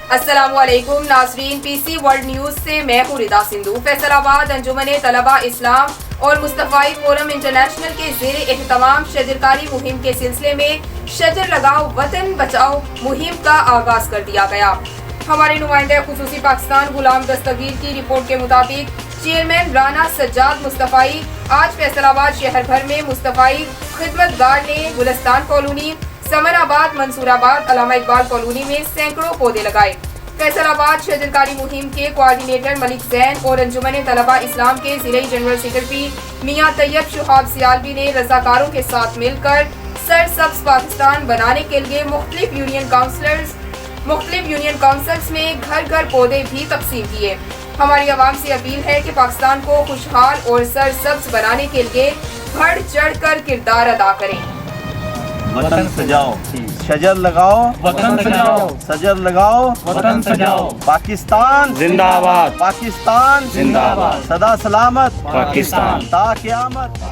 السلام علیکم ناظرین، پی سی ورلڈ نیوز سے میں ہوں ردا سندھو۔ فیصل آباد انجمن طلبہ اسلام اور مصطفی فورم انٹرنیشنل کے زیر اہتمام شجرکاری مہم کے سلسلے میں شجر لگاؤ وطن بچاؤ مہم کا آغاز کر دیا گیا۔ ہمارے نمائندہ خصوصی پاکستان غلام دستگیر کی رپورٹ کے مطابق چیئرمین رانا سجاد مصطفی آج فیصل آباد شہر بھر میں مصطفی خدمت گار نے گلستان کالونی، سمر آباد، منصور آباد، علامہ اقبال کالونی میں سینکڑوں پودے لگائے۔ فیصل آباد شجرکاری مہم کے کوارڈینیٹر ملک زین اور انجمن طلبہ اسلام کے ضلعی جنرل سیکرٹری میاں طیب شہاب سیالوی نے رضاکاروں کے ساتھ مل کر سرسبز پاکستان بنانے کے لیے مختلف یونین کونسلز میں گھر گھر پودے بھی تقسیم کیے۔ ہماری عوام سے اپیل ہے کہ پاکستان کو خوشحال اور سرسبز بنانے کے لیے بڑھ چڑھ کر کردار ادا کریں۔ وطن سجاؤ، شجر لگاؤ، وطن سجاؤ، شجر لگاؤ، وطن سجاؤ، پاکستان زندہ آباد، پاکستان زندہ آباد، سدا سلامت پاکستان، تا قیامت۔